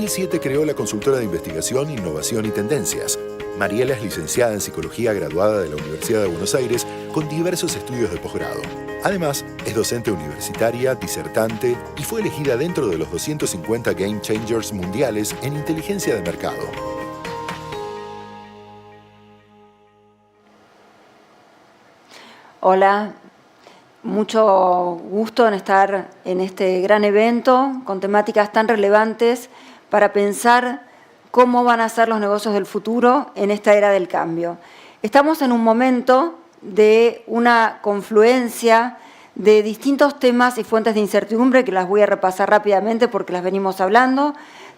2007 creó la consultora de investigación, innovación y tendencias. Mariela es licenciada en Psicología graduada de la Universidad de Buenos Aires con diversos estudios de posgrado. Además, es docente universitaria, disertante y fue elegida dentro de los 250 Game Changers mundiales en inteligencia de mercado. Hola, mucho gusto en estar en este gran evento con temáticas tan relevantes para pensar cómo van a ser los negocios del futuro en esta era del cambio. Estamos en un momento de una confluencia de distintos temas y fuentes de incertidumbre que las voy a repasar rápidamente porque las venimos hablando,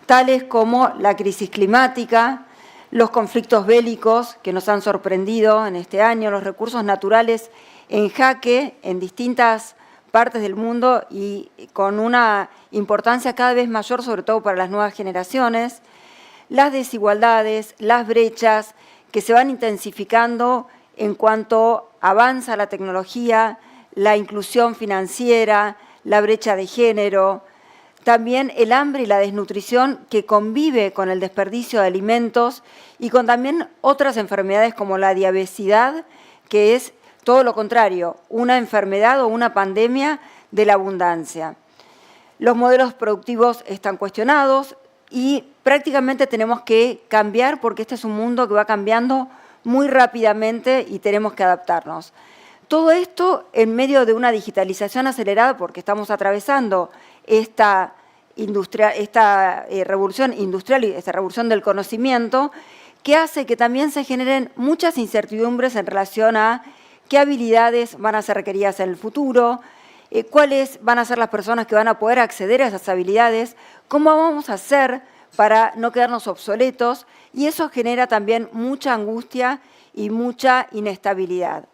tales como la crisis climática, los conflictos bélicos que nos han sorprendido en este año, los recursos naturales en jaque en distintas partes del mundo y con una importancia cada vez mayor, sobre todo para las nuevas generaciones, las desigualdades, las brechas que se van intensificando en cuanto avanza la tecnología, la inclusión financiera, la brecha de género, también el hambre y la desnutrición que convive con el desperdicio de alimentos y con también otras enfermedades como la diabetes, que es todo lo contrario, una enfermedad o una pandemia de la abundancia. Los modelos productivos están cuestionados y prácticamente tenemos que cambiar porque este es un mundo que va cambiando muy rápidamente y tenemos que adaptarnos. Todo esto en medio de una digitalización acelerada porque estamos atravesando esta revolución industrial y esta revolución del conocimiento que hace que también se generen muchas incertidumbres en relación a qué habilidades van a ser requeridas en el futuro, cuáles van a ser las personas que van a poder acceder a esas habilidades, cómo vamos a hacer para no quedarnos obsoletos, y eso genera también mucha angustia y mucha inestabilidad,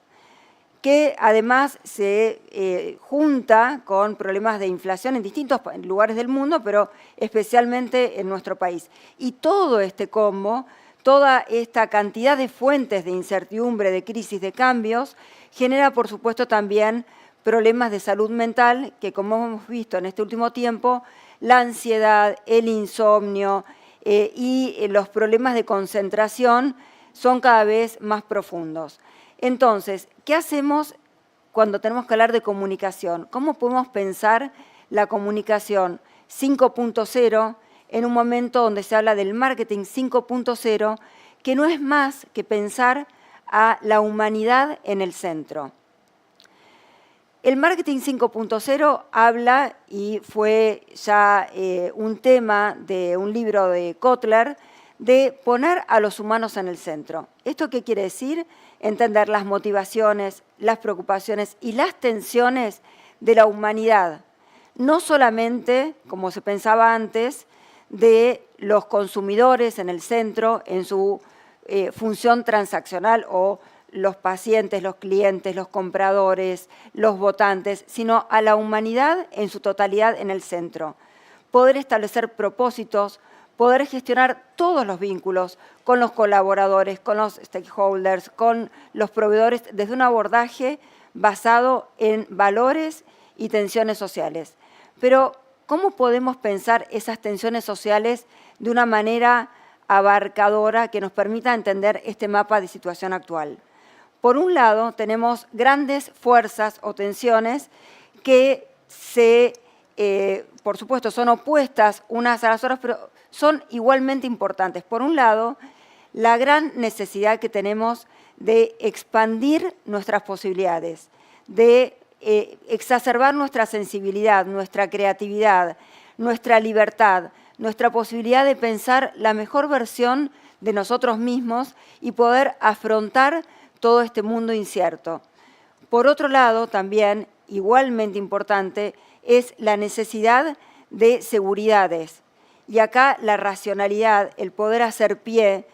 que además se junta con problemas de inflación en distintos lugares del mundo, pero especialmente en nuestro país. Y todo este combo, toda esta cantidad de fuentes de incertidumbre, de crisis, de cambios, genera, por supuesto, también problemas de salud mental, que como hemos visto en este último tiempo, la ansiedad, el insomnio y los problemas de concentración son cada vez más profundos. Entonces, ¿qué hacemos cuando tenemos que hablar de comunicación? ¿Cómo podemos pensar la comunicación 5.0 en un momento donde se habla del marketing 5.0, que no es más que pensar a la humanidad en el centro? El marketing 5.0 habla, y fue ya un tema de un libro de Kotler, de poner a los humanos en el centro. ¿Esto qué quiere decir? Entender las motivaciones, las preocupaciones y las tensiones de la humanidad. No solamente, como se pensaba antes, de los consumidores en el centro, en su función transaccional, o los pacientes, los clientes, los compradores, los votantes, sino a la humanidad en su totalidad en el centro. Poder establecer propósitos, poder gestionar todos los vínculos con los colaboradores, con los stakeholders, con los proveedores, desde un abordaje basado en valores y tensiones sociales. Pero, ¿cómo podemos pensar esas tensiones sociales de una manera abarcadora que nos permita entender este mapa de situación actual? Por un lado, tenemos grandes fuerzas o tensiones que por supuesto, son opuestas unas a las otras, pero son igualmente importantes. Por un lado, la gran necesidad que tenemos de expandir nuestras posibilidades, de exacerbar nuestra sensibilidad, nuestra creatividad, nuestra libertad, nuestra posibilidad de pensar la mejor versión de nosotros mismos y poder afrontar todo este mundo incierto. Por otro lado, también, igualmente importante, es la necesidad de seguridades. Y acá la racionalidad, el poder hacer pie,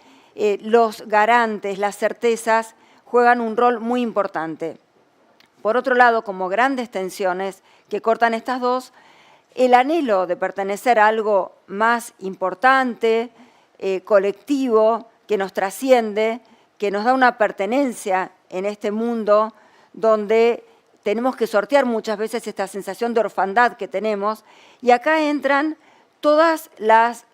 los garantes, las certezas, juegan un rol muy importante. Por otro lado, como grandes tensiones que cortan estas dos, el anhelo de pertenecer a algo más importante, colectivo, que nos trasciende, que nos da una pertenencia en este mundo donde tenemos que sortear muchas veces esta sensación de orfandad que tenemos, y acá entran todas las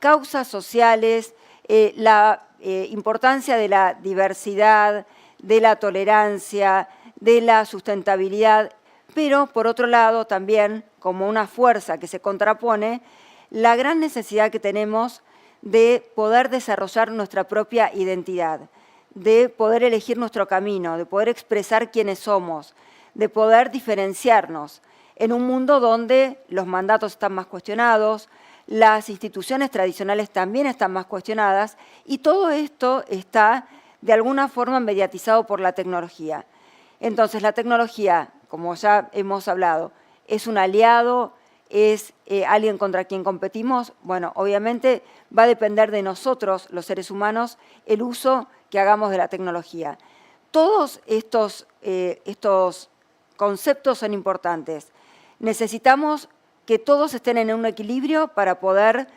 causas sociales, la importancia de la diversidad, de la tolerancia, de la sustentabilidad, pero por otro lado también, como una fuerza que se contrapone, la gran necesidad que tenemos de poder desarrollar nuestra propia identidad, de poder elegir nuestro camino, de poder expresar quiénes somos, de poder diferenciarnos en un mundo donde los mandatos están más cuestionados, las instituciones tradicionales también están más cuestionadas y todo esto está de alguna forma mediatizado por la tecnología. Entonces la tecnología, como ya hemos hablado, es un aliado, es alguien contra quien competimos. Bueno, obviamente va a depender de nosotros, los seres humanos, el uso que hagamos de la tecnología. Todos estos conceptos son importantes. Necesitamos que todos estén en un equilibrio para poder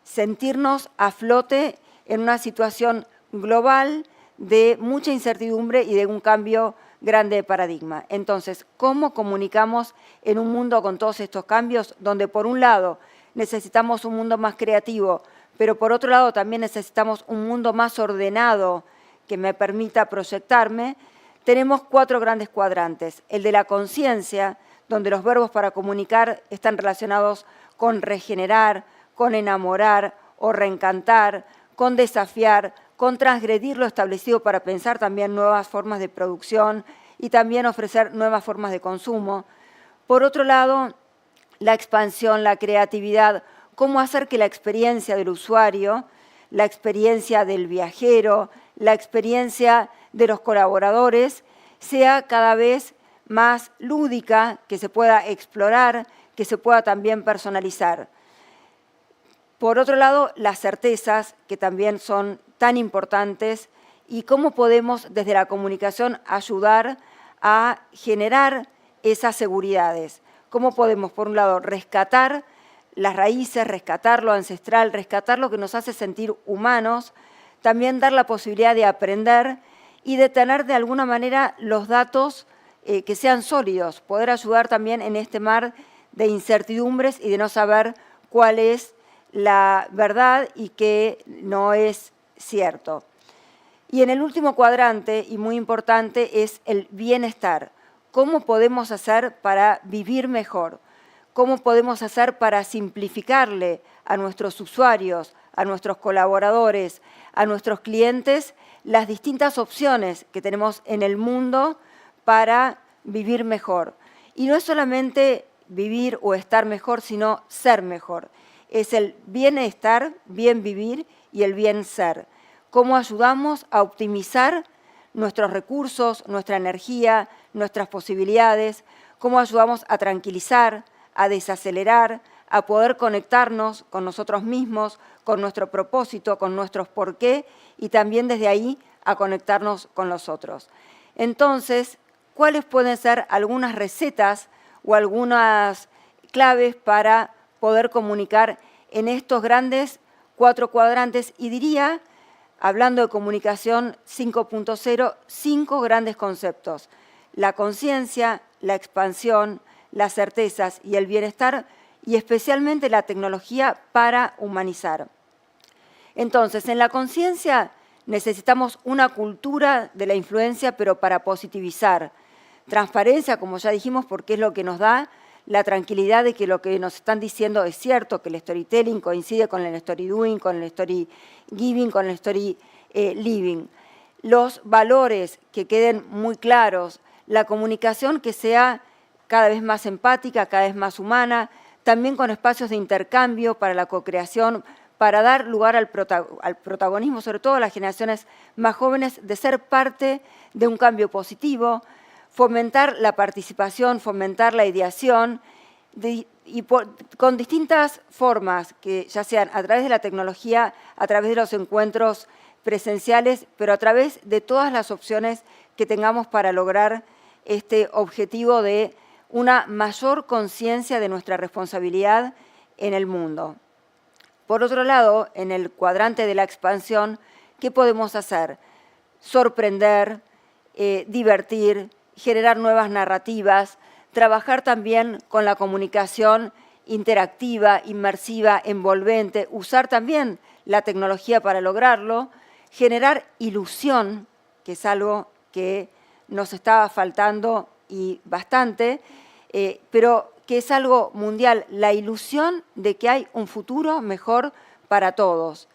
sentirnos a flote en una situación global de mucha incertidumbre y de un cambio grande de paradigma. Entonces, ¿cómo comunicamos en un mundo con todos estos cambios, donde por un lado necesitamos un mundo más creativo, pero por otro lado también necesitamos un mundo más ordenado que me permita proyectarme? Tenemos 4 grandes cuadrantes. El de la conciencia, donde los verbos para comunicar están relacionados con regenerar, con enamorar o reencantar, con desafiar, con transgredir lo establecido para pensar también nuevas formas de producción y también ofrecer nuevas formas de consumo. Por otro lado, la expansión, la creatividad, cómo hacer que la experiencia del usuario, la experiencia del viajero, la experiencia de los colaboradores sea cada vez más lúdica, que se pueda explorar, que se pueda también personalizar. Por otro lado, las certezas, que también son tan importantes, y cómo podemos desde la comunicación ayudar a generar esas seguridades. Cómo podemos, por un lado, rescatar las raíces, rescatar lo ancestral, rescatar lo que nos hace sentir humanos, también dar la posibilidad de aprender y de tener de alguna manera los datos que sean sólidos, poder ayudar también en este mar de incertidumbres y de no saber cuál es la verdad y qué no es cierto. Y en el último cuadrante, y muy importante, es el bienestar. ¿Cómo podemos hacer para vivir mejor? ¿Cómo podemos hacer para simplificarle a nuestros usuarios, a nuestros colaboradores, a nuestros clientes, las distintas opciones que tenemos en el mundo para vivir mejor? Y no es solamente vivir o estar mejor, sino ser mejor. Es el bienestar, bien vivir y el bien ser. ¿Cómo ayudamos a optimizar nuestros recursos, nuestra energía, nuestras posibilidades? ¿Cómo ayudamos a tranquilizar, a desacelerar, a poder conectarnos con nosotros mismos, con nuestro propósito, con nuestros por qué y también desde ahí a conectarnos con los otros? Entonces, ¿cuáles pueden ser algunas recetas o algunas claves para poder comunicar en estos grandes 4 cuadrantes? Y diría, hablando de comunicación 5.0, 5 grandes conceptos: la conciencia, la expansión, las certezas y el bienestar, y especialmente la tecnología para humanizar. Entonces, en la conciencia necesitamos una cultura de la influencia, pero para positivizar. Transparencia, como ya dijimos, porque es lo que nos da la tranquilidad de que lo que nos están diciendo es cierto, que el storytelling coincide con el story doing, con el story giving, con el story living. Los valores que queden muy claros, la comunicación que sea cada vez más empática, cada vez más humana, también con espacios de intercambio para la co-creación, para dar lugar al protagonismo, sobre todo a las generaciones más jóvenes, de ser parte de un cambio positivo, fomentar la participación, fomentar la ideación, con distintas formas, que ya sean a través de la tecnología, a través de los encuentros presenciales, pero a través de todas las opciones que tengamos para lograr este objetivo de una mayor conciencia de nuestra responsabilidad en el mundo. Por otro lado, en el cuadrante de la expansión, ¿qué podemos hacer? Sorprender, divertir, generar nuevas narrativas, trabajar también con la comunicación interactiva, inmersiva, envolvente, usar también la tecnología para lograrlo, generar ilusión, que es algo que nos estaba faltando y bastante, pero que es algo mundial, la ilusión de que hay un futuro mejor para todos.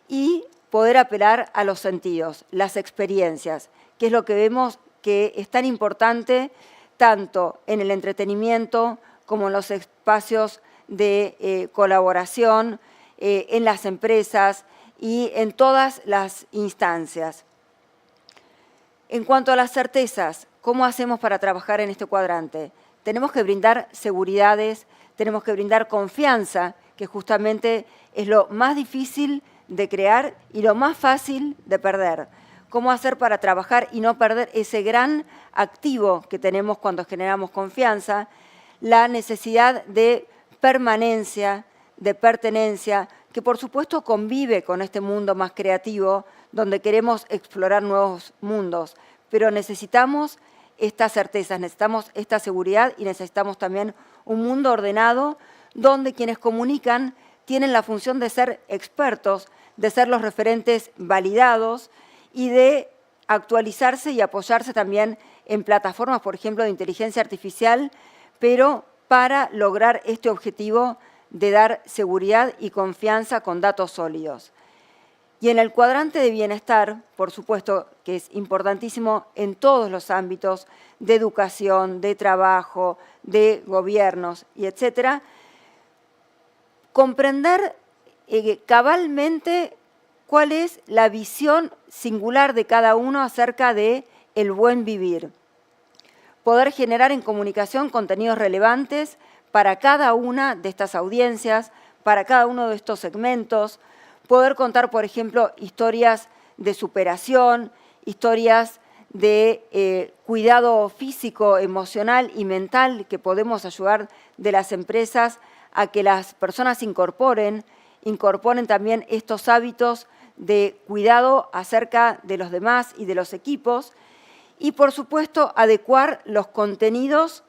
Y poder apelar a los sentidos, las experiencias, que es lo que vemos que es tan importante tanto en el entretenimiento como en los espacios de colaboración, en las empresas y en todas las instancias. En cuanto a las certezas, ¿cómo hacemos para trabajar en este cuadrante? Tenemos que brindar seguridades, tenemos que brindar confianza, que justamente es lo más difícil de crear y lo más fácil de perder. ¿Cómo hacer para trabajar y no perder ese gran activo que tenemos cuando generamos confianza? La necesidad de permanencia, de pertenencia, que por supuesto convive con este mundo más creativo, donde queremos explorar nuevos mundos, pero necesitamos estas certezas, necesitamos esta seguridad y necesitamos también un mundo ordenado donde quienes comunican tienen la función de ser expertos, de ser los referentes validados y de actualizarse y apoyarse también en plataformas, por ejemplo, de inteligencia artificial, pero para lograr este objetivo de dar seguridad y confianza con datos sólidos. Y en el cuadrante de bienestar, por supuesto que es importantísimo en todos los ámbitos de educación, de trabajo, de gobiernos y etcétera, comprender cabalmente cuál es la visión singular de cada uno acerca de el buen vivir. Poder generar en comunicación contenidos relevantes para cada una de estas audiencias, para cada uno de estos segmentos, poder contar, por ejemplo, historias de superación, historias de cuidado físico, emocional y mental que podemos ayudar de las empresas a que las personas incorporen también estos hábitos de cuidado acerca de los demás y de los equipos y, por supuesto, adecuar los contenidos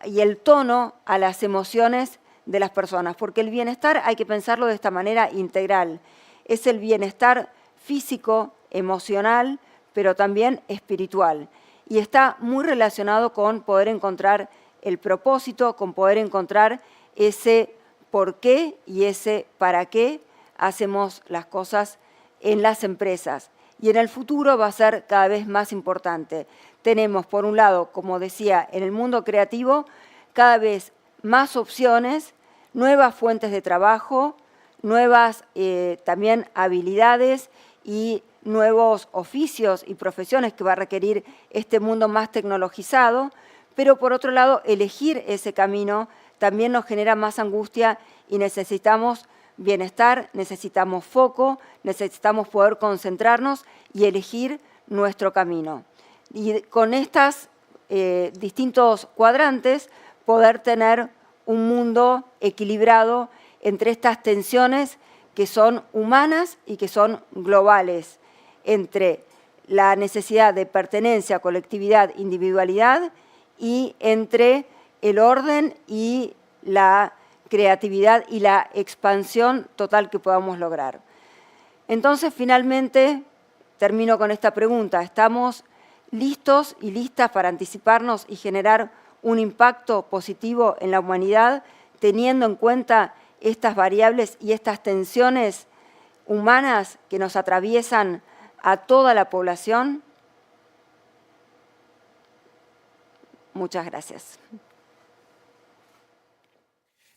y el tono a las emociones de las personas, porque el bienestar hay que pensarlo de esta manera integral. Es el bienestar físico, emocional, pero también espiritual. Y está muy relacionado con poder encontrar el propósito, con poder encontrar ese por qué y ese para qué hacemos las cosas en las empresas. Y en el futuro va a ser cada vez más importante. Tenemos, por un lado, como decía, en el mundo creativo, cada vez más opciones, nuevas fuentes de trabajo, nuevas también habilidades y nuevos oficios y profesiones que va a requerir este mundo más tecnologizado, pero por otro lado, elegir ese camino también nos genera más angustia y necesitamos bienestar, necesitamos foco, necesitamos poder concentrarnos y elegir nuestro camino. Y con estos distintos cuadrantes, poder tener un mundo equilibrado entre estas tensiones que son humanas y que son globales, entre la necesidad de pertenencia, colectividad, individualidad y entre el orden y la creatividad y la expansión total que podamos lograr. Entonces, finalmente, termino con esta pregunta. ¿Estamos listos y listas para anticiparnos y generar un impacto positivo en la humanidad, teniendo en cuenta estas variables y estas tensiones humanas que nos atraviesan a toda la población? Muchas gracias.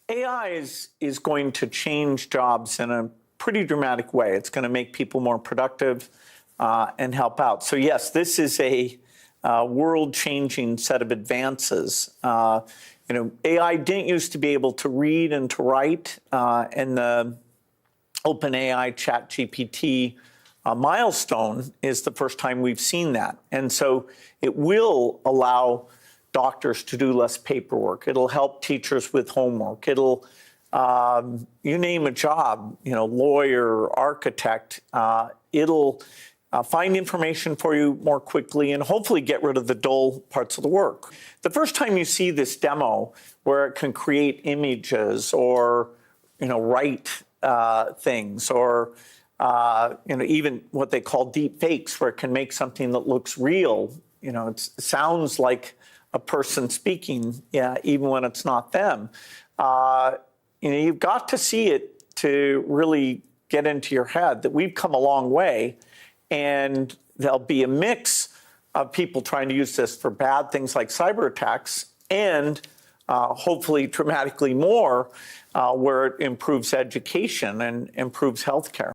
AI is going to change jobs in a pretty dramatic way. It's going to make people more productive and help out. So yes, this is a world-changing set of advances. AI didn't used to be able to read and to write, and the OpenAI ChatGPT milestone is the first time we've seen that. And so it will allow doctors to do less paperwork. It'll help teachers with homework. It'll, you name a job, lawyer, architect, it'll find information for you more quickly, and hopefully get rid of the dull parts of the work. The first time you see this demo where it can create images or, write things, or even what they call deep fakes, where it can make something that looks real. It sounds like a person speaking, even when it's not them. You've got to see it to really get into your head that we've come a long way, and there'll be a mix of people trying to use this for bad things like cyber attacks, and hopefully dramatically more where it improves education and improves healthcare.